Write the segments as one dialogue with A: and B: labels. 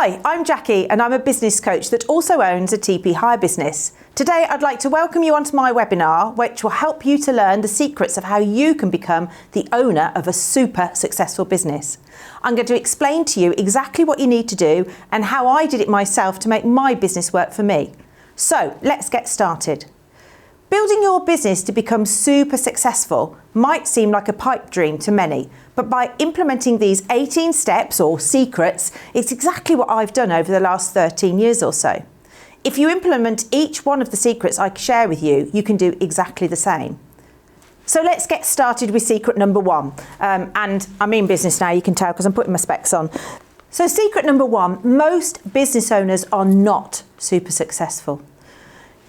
A: Hi, I'm Jackie and I'm a business coach that also owns a TP Hire business. Today I'd like to welcome you onto my webinar, which will help you to learn the secrets of how you can become the owner of a super successful business. I'm going to explain to you exactly what you need to do and how I did it myself to make my business work for me. So let's get started. Building your business to become super successful might seem like a pipe dream to many, but by implementing these 18 steps or secrets, it's exactly what I've done over the last 13 years or so. If you implement each one of the secrets I share with you, you can do exactly the same. So let's get started with secret number one. And I'm in business now, you can tell because I'm putting my specs on. So secret number one, most business owners are not super successful.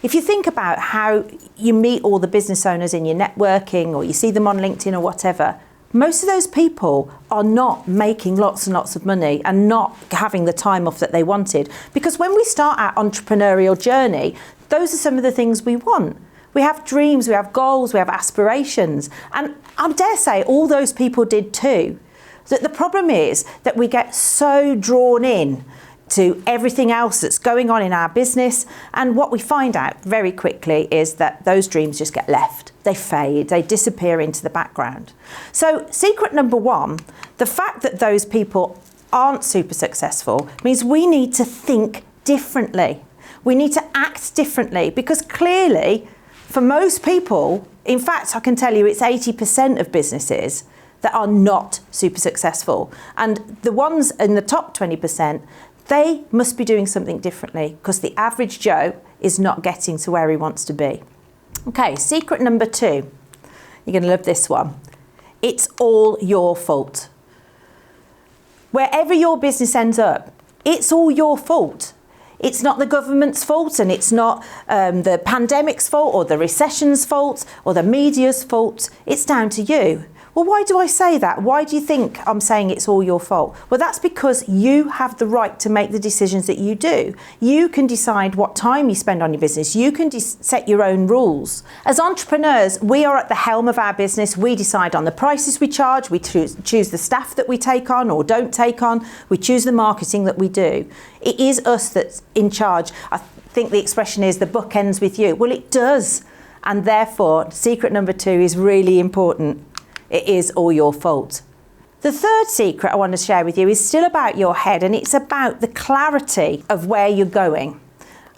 A: If you think about how you meet all the business owners in your networking or you see them on LinkedIn or whatever, most of those people are not making lots and lots of money and not having the time off that they wanted. Because when we start our entrepreneurial journey, those are some of the things we want. We have dreams, we have goals, we have aspirations. And I dare say all those people did too. That the problem is that we get so drawn in to everything else that's going on in our business, and what we find out very quickly is that those dreams just get left. They fade, they disappear into the background. So secret number one, the fact that those people aren't super successful means we need to think differently. We need to act differently, because clearly for most people, in fact I can tell you it's 80% of businesses that are not super successful, and the ones in the top 20%, they must be doing something differently, because the average Joe is not getting to where he wants to be. Okay, secret number two. You're going to love this one. It's all your fault. Wherever your business ends up, it's all your fault. It's not the government's fault, and it's not the pandemic's fault or the recession's fault or the media's fault. It's down to you. Well, why do I say that? Why do you think I'm saying it's all your fault? Well, that's because you have the right to make the decisions that you do. You can decide what time you spend on your business. You can set your own rules. As entrepreneurs, we are at the helm of our business. We decide on the prices we charge. We choose the staff that we take on or don't take on. We choose the marketing that we do. It is us that's in charge. I think the expression is the buck ends with you. Well, it does. And therefore, secret number two is really important. It is all your fault. The third secret I want to share with you is still about your head, and it's about the clarity of where you're going.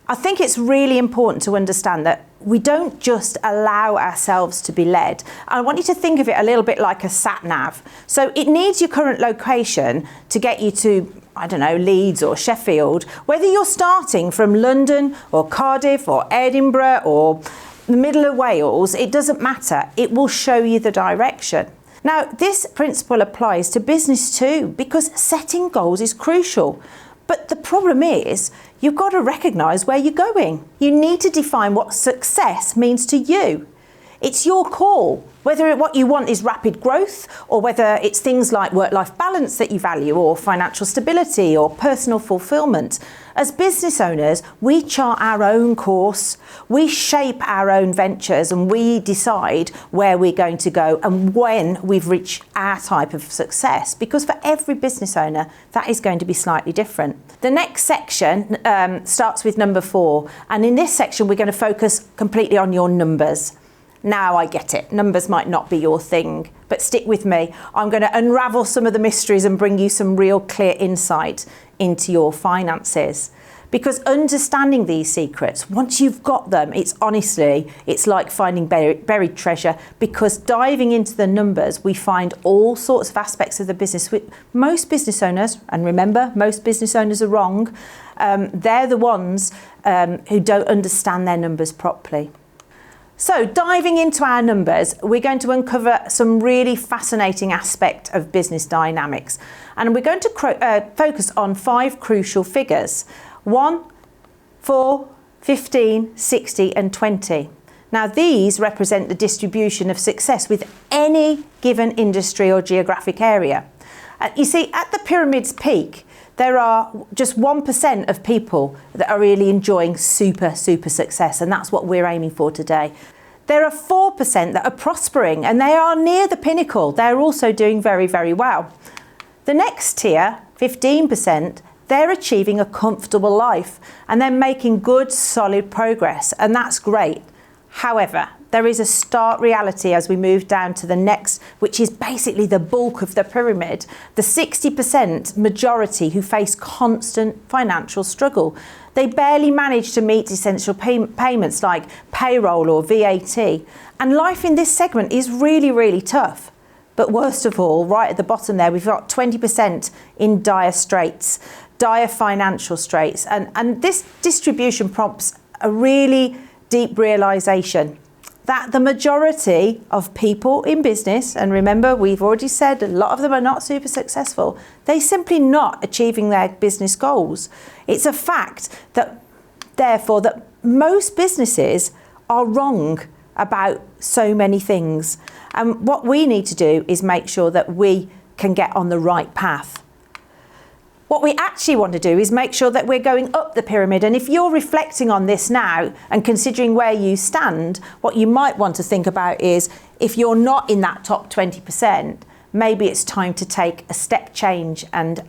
A: I think it's really important to understand that we don't just allow ourselves to be led. I want you to think of it a little bit like a sat nav. So it needs your current location to get you to, I don't know, Leeds or Sheffield. Whether you're starting from London or Cardiff or Edinburgh or the middle of Wales, it doesn't matter. It will show you the direction. Now, this principle applies to business too, because setting goals is crucial. But the problem is, you've got to recognise where you're going. You need to define what success means to you. It's your call, whether what you want is rapid growth or whether it's things like work-life balance that you value, or financial stability or personal fulfillment. As business owners, we chart our own course, we shape our own ventures, and we decide where we're going to go and when we've reached our type of success, because for every business owner, that is going to be slightly different. The next section starts with number 4, and in this section, we're going to focus completely on your numbers. Now I get it, numbers might not be your thing, but stick with me. I'm going to unravel some of the mysteries and bring you some real clear insight into your finances. Because understanding these secrets, once you've got them, it's like finding buried treasure, because diving into the numbers, we find all sorts of aspects of the business. Most business owners, and remember, most business owners are wrong, they're the ones who don't understand their numbers properly. So diving into our numbers, we're going to uncover some really fascinating aspect of business dynamics. And we're going to focus on 5 crucial figures: 1, 4, 15, 60 and 20. Now these represent the distribution of success with any given industry or geographic area. You see, at the pyramid's peak, there are just 1% of people that are really enjoying super success, and that's what we're aiming for today. There are 4% that are prospering, and they are near the pinnacle. They're also doing very well. The next tier, 15%, they're achieving a comfortable life and they're making good, solid progress, and that's great. However, there is a stark reality as we move down to the next, which is basically the bulk of the pyramid, the 60% majority who face constant financial struggle. They barely manage to meet essential payments like payroll or VAT. And life in this segment is really, really tough. But worst of all, right at the bottom there, we've got 20% in dire straits, dire financial straits. And this distribution prompts a really deep realization that the majority of people in business, and remember, we've already said a lot of them are not super successful, they're simply not achieving their business goals. It's a fact that, therefore, that most businesses are wrong about so many things. And what we need to do is make sure that we can get on the right path. What we actually want to do is make sure that we're going up the pyramid. And if you're reflecting on this now and considering where you stand, what you might want to think about is, if you're not in that top 20%, maybe it's time to take a step change and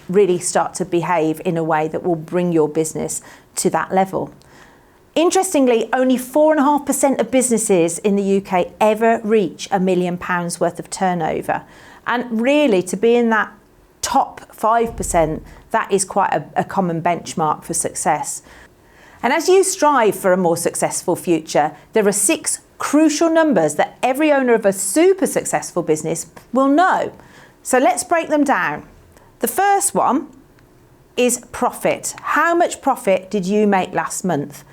A: really start to behave in a way that will bring your business to that level. Interestingly, only 4.5% of businesses in the UK ever reach £1 million worth of turnover. And really, to be in that top 5%, that is quite a common benchmark for success. And as you strive for a more successful future, there are 6 crucial numbers that every owner of a super successful business will know. So let's break them down. The first one is profit. How much profit did you make last month?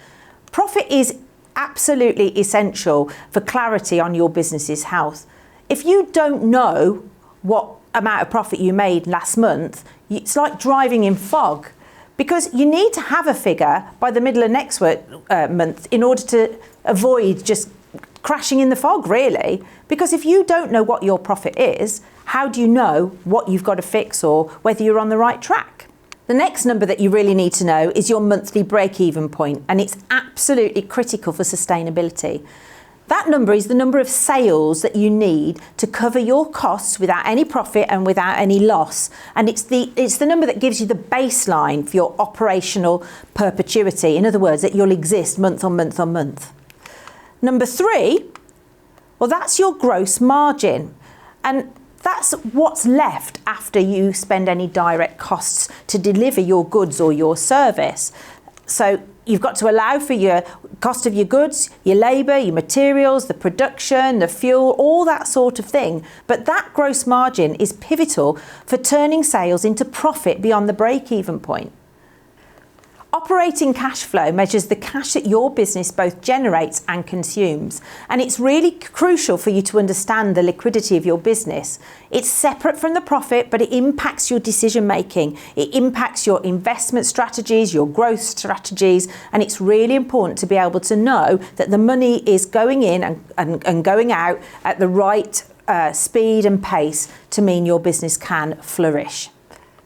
A: Profit is absolutely essential for clarity on your business's health. If you don't know what amount of profit you made last month, it's like driving in fog, because you need to have a figure by the middle of next month in order to avoid just crashing in the fog, really. Because if you don't know what your profit is, how do you know what you've got to fix or whether you're on the right track? The next number that you really need to know is your monthly break-even point, and it's absolutely critical for sustainability. That number is the number of sales that you need to cover your costs without any profit and without any loss. And it's the number that gives you the baseline for your operational perpetuity. In other words, that you'll exist month on month on month. Number 3, well, that's your gross margin. And that's what's left after you spend any direct costs to deliver your goods or your service. So you've got to allow for your cost of your goods, your labour, your materials, the production, the fuel, all that sort of thing. But that gross margin is pivotal for turning sales into profit beyond the break-even point. Operating cash flow measures the cash that your business both generates and consumes. And it's really crucial for you to understand the liquidity of your business. It's separate from the profit, but it impacts your decision making. It impacts your investment strategies, your growth strategies. And it's really important to be able to know that the money is going in and going out at the right speed and pace to mean your business can flourish.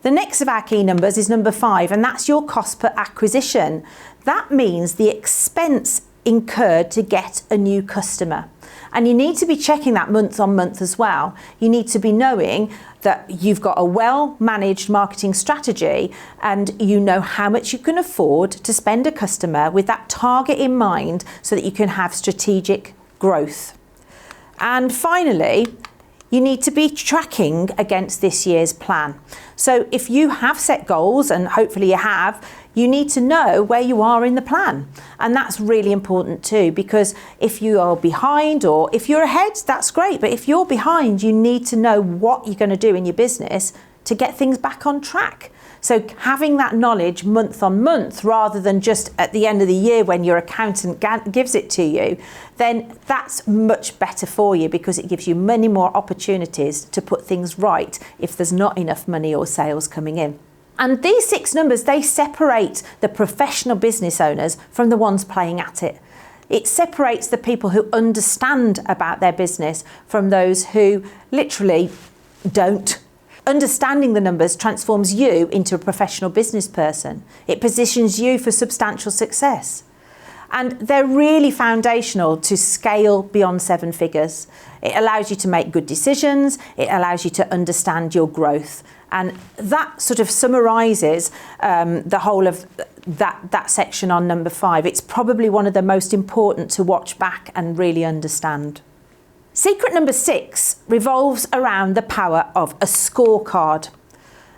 A: The next of our key numbers is number 5, and that's your cost per acquisition. That means the expense incurred to get a new customer. And you need to be checking that month on month as well. You need to be knowing that you've got a well-managed marketing strategy and you know how much you can afford to spend a customer with that target in mind so that you can have strategic growth. And finally, you need to be tracking against this year's plan. So if you have set goals, and hopefully you have, you need to know where you are in the plan. And that's really important too, because if you are behind or if you're ahead, that's great. But if you're behind, you need to know what you're going to do in your business to get things back on track. So having that knowledge month on month, rather than just at the end of the year when your accountant gives it to you, then that's much better for you, because it gives you many more opportunities to put things right if there's not enough money or sales coming in. And these 6 numbers, they separate the professional business owners from the ones playing at it. It separates the people who understand about their business from those who literally don't. Understanding the numbers transforms you into a professional business person. It positions you for substantial success. And they're really foundational to scale beyond 7 figures. It allows you to make good decisions. It allows you to understand your growth. And that sort of summarises the whole of that section on number 5. It's probably one of the most important to watch back and really understand. Secret number 6 revolves around the power of a scorecard.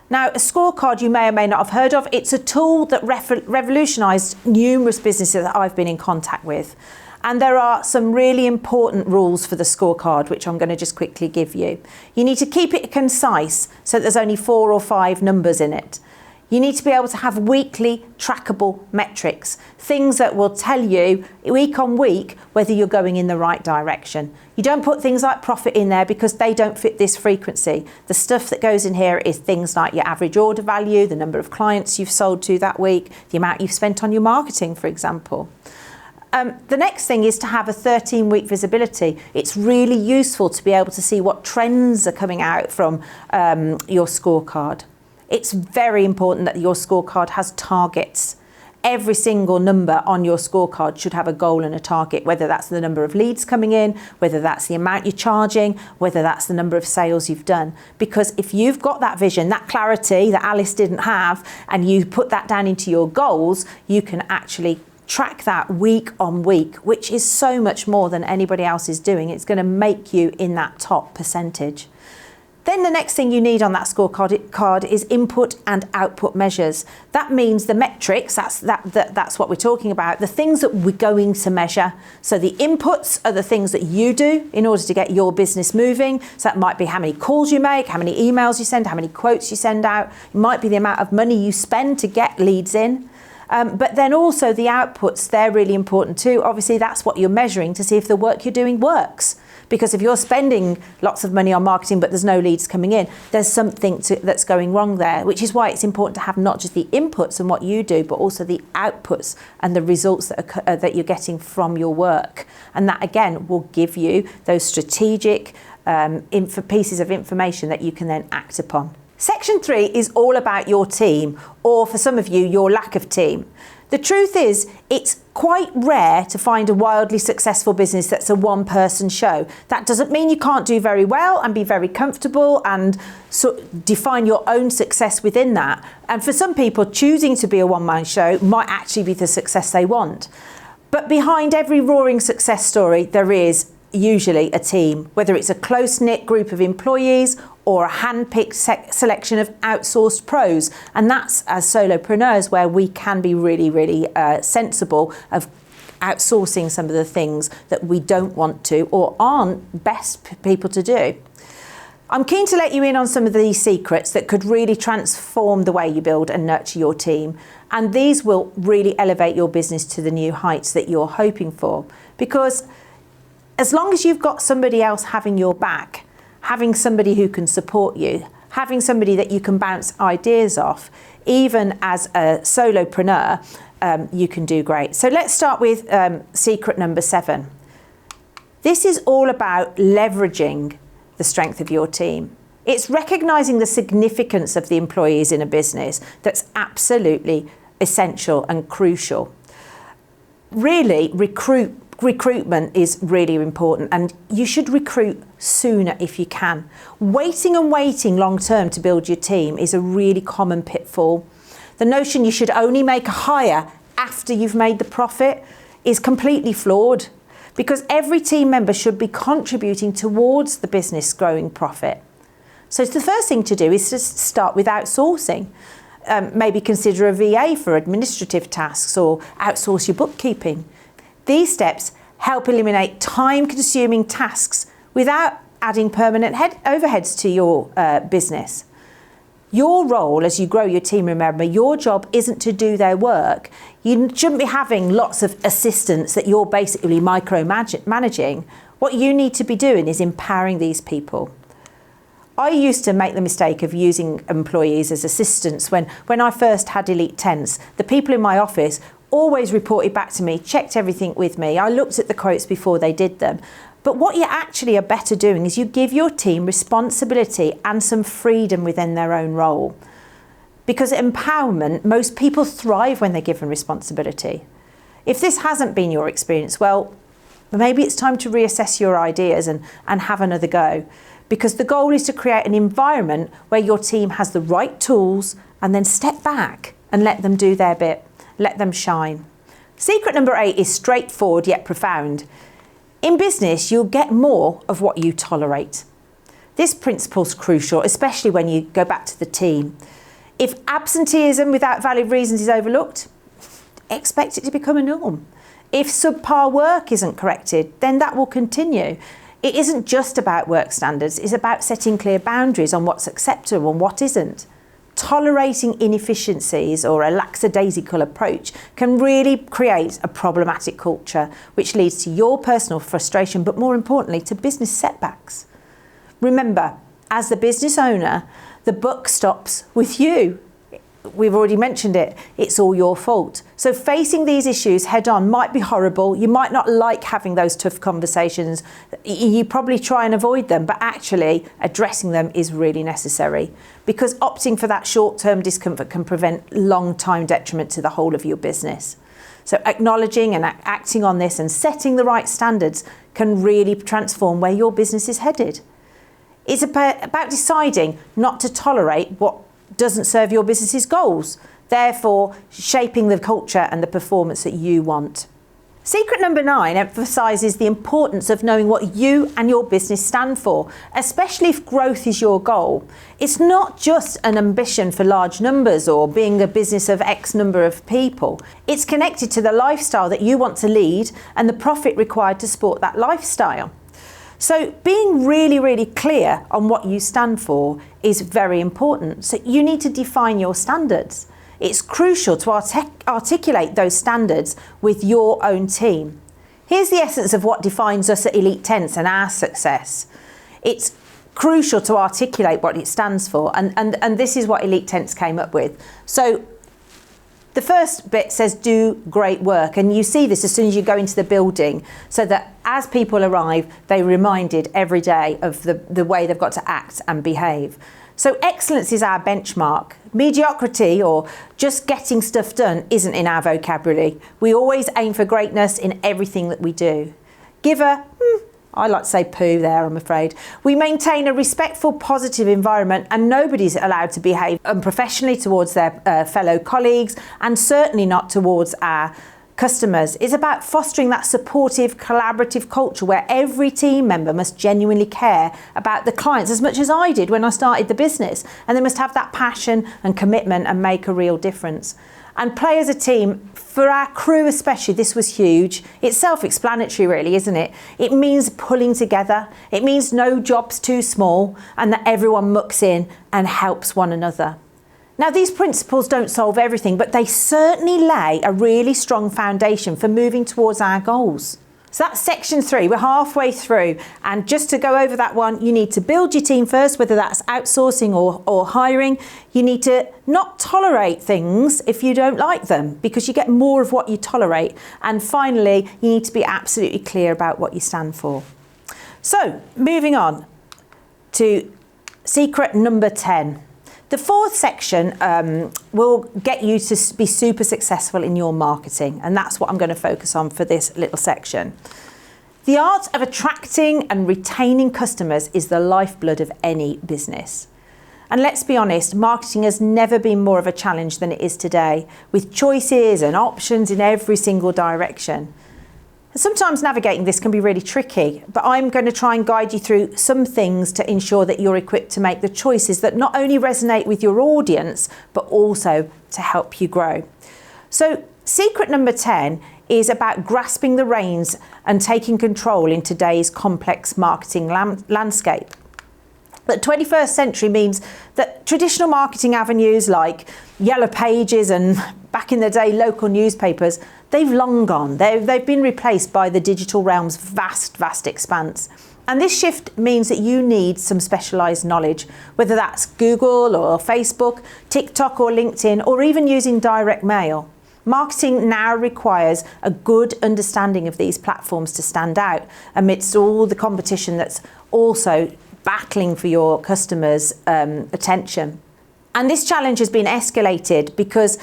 A: Now, a scorecard you may or may not have heard of. It's a tool that revolutionised numerous businesses that I've been in contact with. And there are some really important rules for the scorecard, which I'm going to just quickly give you. You need to keep it concise, so there's only 4 or 5 numbers in it. You need to be able to have weekly trackable metrics, things that will tell you week on week whether you're going in the right direction. You don't put things like profit in there because they don't fit this frequency. The stuff that goes in here is things like your average order value, the number of clients you've sold to that week, the amount you've spent on your marketing, for example. The next thing is to have a 13-week visibility. It's really useful to be able to see what trends are coming out from your scorecard. It's very important that your scorecard has targets. Every single number on your scorecard should have a goal and a target, whether that's the number of leads coming in, whether that's the amount you're charging, whether that's the number of sales you've done. Because if you've got that vision, that clarity that Alice didn't have, and you put that down into your goals, you can actually track that week on week, which is so much more than anybody else is doing. It's going to make you in that top percentage. Then the next thing you need on that scorecard is input and output measures. That means the metrics, that's what we're talking about, the things that we're going to measure. So the inputs are the things that you do in order to get your business moving. So that might be how many calls you make, how many emails you send, how many quotes you send out. It might be the amount of money you spend to get leads in. But then also the outputs, they're really important too. Obviously, that's what you're measuring to see if the work you're doing works. Because if you're spending lots of money on marketing but there's no leads coming in, there's something that's going wrong there, which is why it's important to have not just the inputs and what you do, but also the outputs and the results that you're getting from your work. And that, again, will give you those strategic pieces of information that you can then act upon. Section 3 is all about your team, or for some of you, your lack of team. The truth is, it's quite rare to find a wildly successful business that's a one-person show. That doesn't mean you can't do very well and be very comfortable and define your own success within that. And for some people, choosing to be a one-man show might actually be the success they want. But behind every roaring success story, there is usually a team, whether it's a close-knit group of employees or a hand-picked selection of outsourced pros. And that's, as solopreneurs, where we can be really, really sensible of outsourcing some of the things that we don't want to or aren't best people to do. I'm keen to let you in on some of these secrets that could really transform the way you build and nurture your team. And these will really elevate your business to the new heights that you're hoping for. Because as long as you've got somebody else having your back, having somebody who can support you, having somebody that you can bounce ideas off, even as a solopreneur, you can do great. So let's start with secret number 7. This is all about leveraging the strength of your team. It's recognizing the significance of the employees in a business that's absolutely essential and crucial. Really, recruitment is really important, and you should recruit sooner if you can. Waiting long term to build your team is a really common pitfall. The notion you should only make a hire after you've made the profit is completely flawed, because every team member should be contributing towards the business growing profit. So the first thing to do is to start with outsourcing. Maybe consider a VA for administrative tasks or outsource your bookkeeping. These steps help eliminate time-consuming tasks without adding permanent overheads to your business. Your role as you grow your team, remember, your job isn't to do their work. You shouldn't be having lots of assistants that you're basically micromanaging. What you need to be doing is empowering these people. I used to make the mistake of using employees as assistants when I first had Elite Tents. The people in my office always reported back to me, checked everything with me. I looked at the quotes before they did them. But what you actually are better doing is you give your team responsibility and some freedom within their own role. Because empowerment, most people thrive when they're given responsibility. If this hasn't been your experience, well, maybe it's time to reassess your ideas and have another go, because the goal is to create an environment where your team has the right tools and then step back and let them do their bit, let them shine. Secret number 8 is straightforward yet profound. In business, you'll get more of what you tolerate. This principle's crucial, especially when you go back to the team. If absenteeism without valid reasons is overlooked, expect it to become a norm. If subpar work isn't corrected, then that will continue. It isn't just about work standards, it's about setting clear boundaries on what's acceptable and what isn't. Tolerating inefficiencies or a lackadaisical approach can really create a problematic culture, which leads to your personal frustration, but more importantly, to business setbacks. Remember, as the business owner, the buck stops with you. We've already mentioned it. It's all your fault. So facing these issues head on might be horrible. You might not like having those tough conversations. You probably try and avoid them, but actually addressing them is really necessary, because opting for that short-term discomfort can prevent long-time detriment to the whole of your business. So acknowledging and acting on this and setting the right standards can really transform where your business is headed. It's about deciding not to tolerate what doesn't serve your business's goals, therefore shaping the culture and the performance that you want. Secret number 9 emphasises the importance of knowing what you and your business stand for, especially if growth is your goal. It's not just an ambition for large numbers or being a business of X number of people. It's connected to the lifestyle that you want to lead and the profit required to support that lifestyle. So being really, really clear on what you stand for is very important. So you need to define your standards. It's crucial to articulate those standards with your own team. Here's the essence of what defines us at Elite Tents and our success. It's crucial to articulate what it stands for, and this is what Elite Tents came up with. So the first bit says do great work, and you see this as soon as you go into the building, so that as people arrive, they're reminded every day of the way they've got to act and behave. So excellence is our benchmark. Mediocrity or just getting stuff done isn't in our vocabulary. We always aim for greatness in everything that we do. Giver, I like to say poo there, I'm afraid. We maintain a respectful, positive environment, and nobody's allowed to behave unprofessionally towards their fellow colleagues, and certainly not towards our customers. It's about fostering that supportive, collaborative culture where every team member must genuinely care about the clients as much as I did when I started the business, and they must have that passion and commitment and make a real difference. And play as a team. For our crew especially, this was huge. It's self-explanatory really, isn't it? It means pulling together. It means no job's too small and that everyone mucks in and helps one another. Now, these principles don't solve everything, but they certainly lay a really strong foundation for moving towards our goals. So that's section 3, we're halfway through. And just to go over that one, you need to build your team first, whether that's outsourcing or hiring. You need to not tolerate things if you don't like them, because you get more of what you tolerate. And finally, you need to be absolutely clear about what you stand for. So moving on to secret number 10. The 4th section will get you to be super successful in your marketing, and that's what I'm going to focus on for this little section. The art of attracting and retaining customers is the lifeblood of any business. And let's be honest, marketing has never been more of a challenge than it is today, with choices and options in every single direction. Sometimes navigating this can be really tricky, but I'm going to try and guide you through some things to ensure that you're equipped to make the choices that not only resonate with your audience, but also to help you grow. So secret number 10 is about grasping the reins and taking control in today's complex marketing landscape. The 21st century means that traditional marketing avenues like yellow pages and back in the day local newspapers, they've long gone. They've been replaced by the digital realm's vast expanse. And this shift means that you need some specialised knowledge, whether that's Google or Facebook, TikTok or LinkedIn, or even using direct mail. Marketing now requires a good understanding of these platforms to stand out amidst all the competition that's also battling for your customers' attention. And this challenge has been escalated because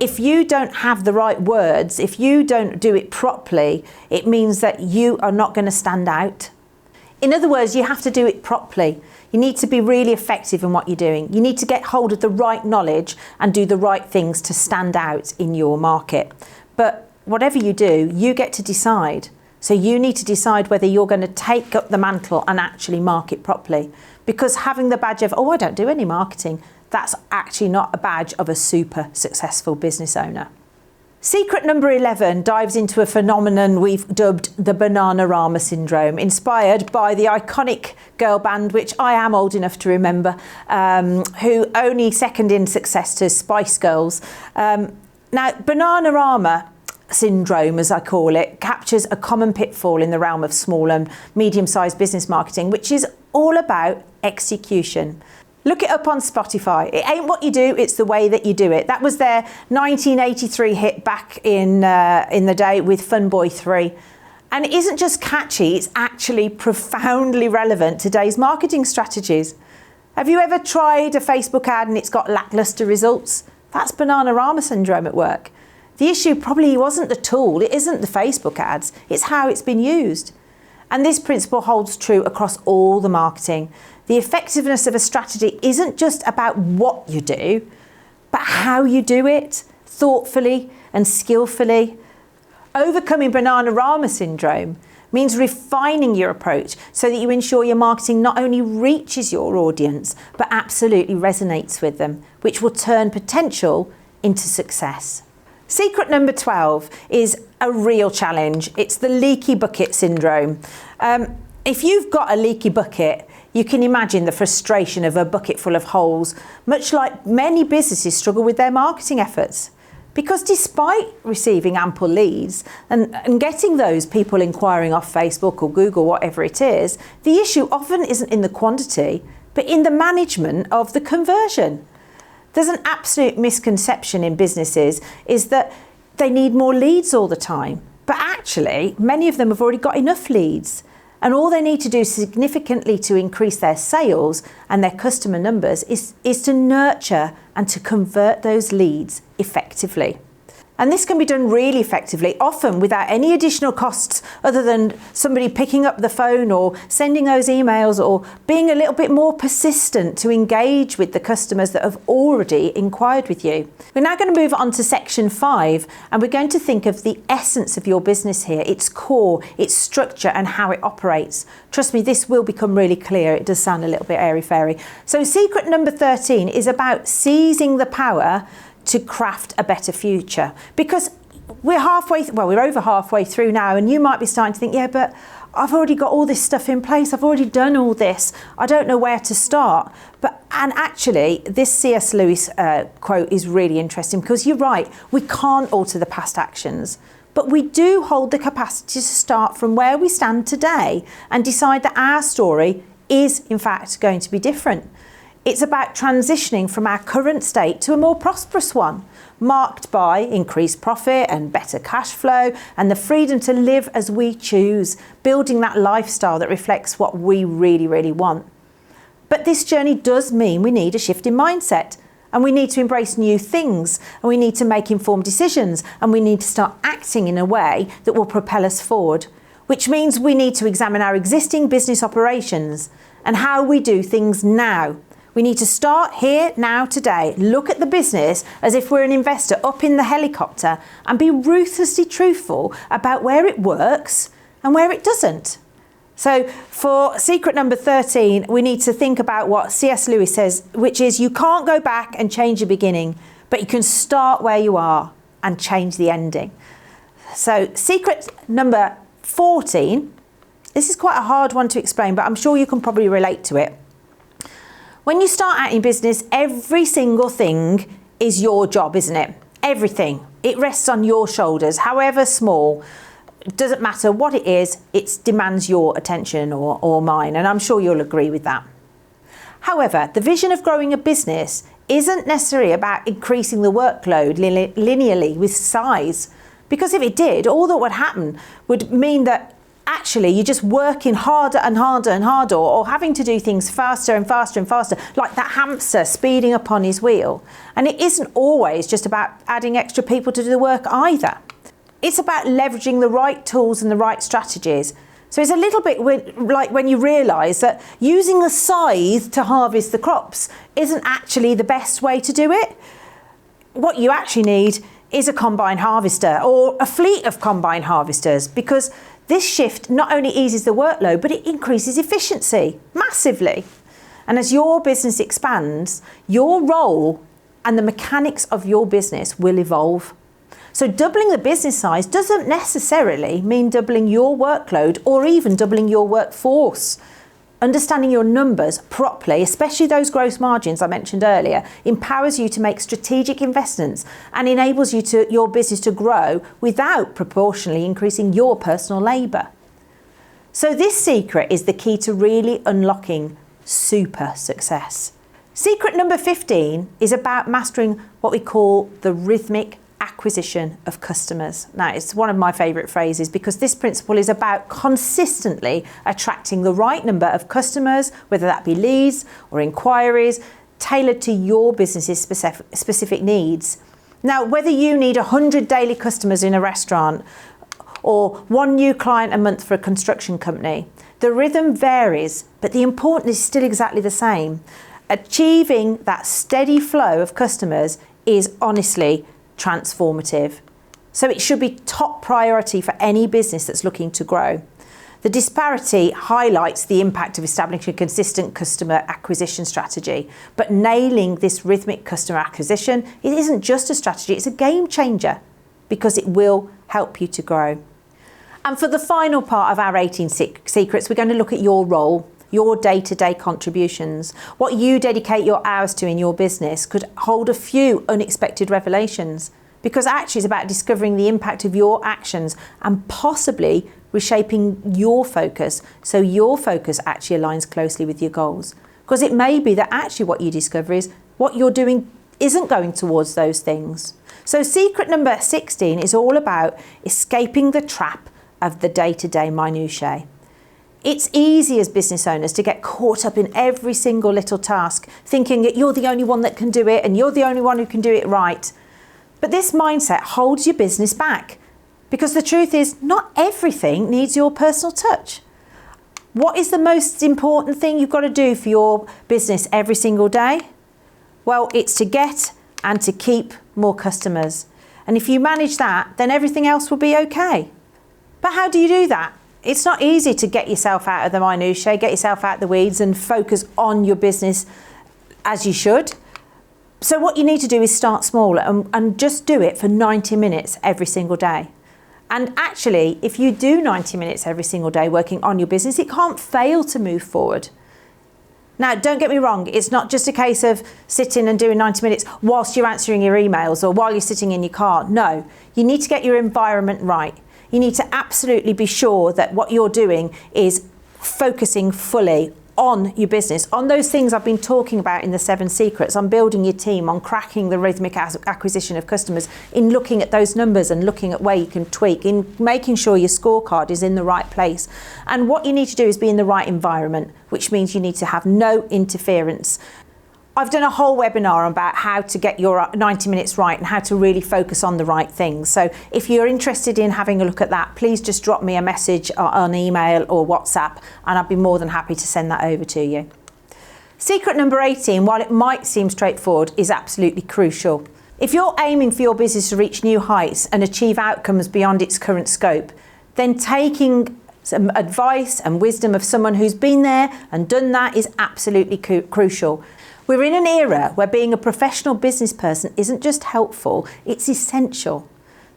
A: if you don't have the right words, if you don't do it properly, it means that you are not going to stand out. In other words, you have to do it properly. You need to be really effective in what you're doing. You need to get hold of the right knowledge and do the right things to stand out in your market. But whatever you do, you get to decide. So you need to decide whether you're going to take up the mantle and actually market properly. Because having the badge of, oh, I don't do any marketing, that's actually not a badge of a super successful business owner. Secret number 11 dives into a phenomenon we've dubbed the Bananarama syndrome, inspired by the iconic girl band, which I am old enough to remember, who only second in success to Spice Girls. Now, Bananarama syndrome, as I call it, captures a common pitfall in the realm of small and medium-sized business marketing, which is all about execution. Look it up on Spotify. It ain't what you do, it's the way that you do it. That was their 1983 hit back in the day with Fun Boy 3. And it isn't just catchy, it's actually profoundly relevant to today's marketing strategies. Have you ever tried a Facebook ad and it's got lackluster results? That's Bananarama syndrome at work. The issue probably wasn't the tool, it isn't the Facebook ads, it's how it's been used. And this principle holds true across all the marketing. The effectiveness of a strategy isn't just about what you do, but how you do it, thoughtfully and skillfully. Overcoming Bananarama syndrome means refining your approach so that you ensure your marketing not only reaches your audience, but absolutely resonates with them, which will turn potential into success. Secret number 12 is a real challenge. It's the leaky bucket syndrome. If you've got a leaky bucket, you can imagine the frustration of a bucket full of holes, much like many businesses struggle with their marketing efforts. Because despite receiving ample leads and getting those people inquiring off Facebook or Google, whatever it is, the issue often isn't in the quantity, but in the management of the conversion. There's an absolute misconception in businesses is that they need more leads all the time. But actually, many of them have already got enough leads. And all they need to do significantly to increase their sales and their customer numbers is to nurture and to convert those leads effectively. And this can be done really effectively, often without any additional costs other than somebody picking up the phone or sending those emails or being a little bit more persistent to engage with the customers that have already inquired with you. We're now going to move on to section 5, and we're going to think of the essence of your business here, its core, its structure, and how it operates. Trust me, this will become really clear. It does sound a little bit airy-fairy. So secret number 13 is about seizing the power to craft a better future, because we're over halfway through now, and you might be starting to think, yeah, but I've already got all this stuff in place, I've already done all this, I don't know where to start. And actually this C.S. Lewis quote is really interesting, because you're right, we can't alter the past actions, but we do hold the capacity to start from where we stand today and decide that our story is in fact going to be different. It's about transitioning from our current state to a more prosperous one, marked by increased profit and better cash flow and the freedom to live as we choose, building that lifestyle that reflects what we really, really want. But this journey does mean we need a shift in mindset, and we need to embrace new things, and we need to make informed decisions, and we need to start acting in a way that will propel us forward, which means we need to examine our existing business operations and how we do things now. We need to start here, now, today, look at the business as if we're an investor up in the helicopter and be ruthlessly truthful about where it works and where it doesn't. So for secret number 13, we need to think about what C.S. Lewis says, which is you can't go back and change the beginning, but you can start where you are and change the ending. So secret number 14, this is quite a hard one to explain, but I'm sure you can probably relate to it. When you start out in business, every single thing is your job, isn't it? Everything. It rests on your shoulders, however small. It doesn't matter what it is, it demands your attention or mine, and I'm sure you'll agree with that. However, the vision of growing a business isn't necessarily about increasing the workload linearly with size, because if it did, all that would happen would mean that actually you're just working harder and harder and harder, or having to do things faster and faster and faster, like that hamster speeding up on his wheel. And it isn't always just about adding extra people to do the work either. It's about leveraging the right tools and the right strategies. So it's a little bit like when you realise that using a scythe to harvest the crops isn't actually the best way to do it. What you actually need is a combine harvester or a fleet of combine harvesters, because this shift not only eases the workload, but it increases efficiency massively. And as your business expands, your role and the mechanics of your business will evolve. So doubling the business size doesn't necessarily mean doubling your workload or even doubling your workforce. Understanding your numbers properly, especially those gross margins I mentioned earlier, empowers you to make strategic investments and enables your business to grow without proportionally increasing your personal labour. So this secret is the key to really unlocking super success. Secret number 15 is about mastering what we call the rhythmic acquisition of customers. Now, it's one of my favourite phrases because this principle is about consistently attracting the right number of customers, whether that be leads or inquiries, tailored to your business's specific needs. Now, whether you need 100 daily customers in a restaurant or one new client a month for a construction company, the rhythm varies, but the importance is still exactly the same. Achieving that steady flow of customers is honestly transformative. So it should be top priority for any business that's looking to grow. The disparity highlights the impact of establishing a consistent customer acquisition strategy, but nailing this rhythmic customer acquisition, it isn't just a strategy, it's a game changer because it will help you to grow. And for the final part of our 18 secrets, we're going to look at your role, your day-to-day contributions. What you dedicate your hours to in your business could hold a few unexpected revelations, because actually it's about discovering the impact of your actions and possibly reshaping your focus so your focus actually aligns closely with your goals. Because it may be that actually what you discover is what you're doing isn't going towards those things. So secret number 16 is all about escaping the trap of the day-to-day minutiae. It's easy as business owners to get caught up in every single little task, thinking that you're the only one that can do it and you're the only one who can do it right. But this mindset holds your business back, because the truth is not everything needs your personal touch. What is the most important thing you've got to do for your business every single day? Well, it's to get and to keep more customers. And if you manage that, then everything else will be okay. But how do you do that? It's not easy to get yourself out of the minutiae, get yourself out of the weeds and focus on your business as you should. So what you need to do is start small and just do it for 90 minutes every single day. And actually, if you do 90 minutes every single day working on your business, it can't fail to move forward. Now, don't get me wrong, it's not just a case of sitting and doing 90 minutes whilst you're answering your emails or while you're sitting in your car. No, you need to get your environment right. You need to absolutely be sure that what you're doing is focusing fully on your business, on those things I've been talking about in the 7 secrets, on building your team, on cracking the rhythmic acquisition of customers, in looking at those numbers and looking at where you can tweak, in making sure your scorecard is in the right place. And what you need to do is be in the right environment, which means you need to have no interference. I've done a whole webinar about how to get your 90 minutes right and how to really focus on the right things. So if you're interested in having a look at that, please just drop me a message on email or WhatsApp and I'd be more than happy to send that over to you. Secret number 18, while it might seem straightforward, is absolutely crucial. If you're aiming for your business to reach new heights and achieve outcomes beyond its current scope, then taking some advice and wisdom of someone who's been there and done that is absolutely crucial. We're in an era where being a professional business person isn't just helpful, it's essential.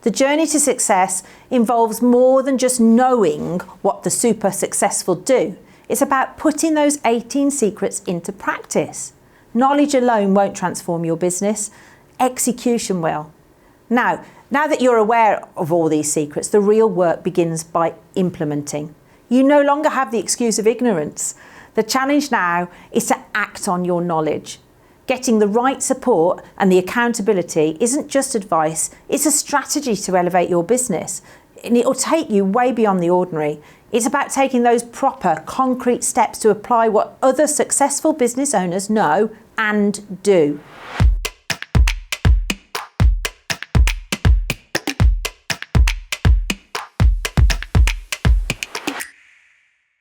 A: The journey to success involves more than just knowing what the super successful do. It's about putting those 18 secrets into practice. Knowledge alone won't transform your business, execution will. Now that you're aware of all these secrets, the real work begins by implementing. You no longer have the excuse of ignorance. The challenge now is to act on your knowledge. Getting the right support and the accountability isn't just advice, it's a strategy to elevate your business. and it'll take you way beyond the ordinary. It's about taking those proper, concrete steps to apply what other successful business owners know and do.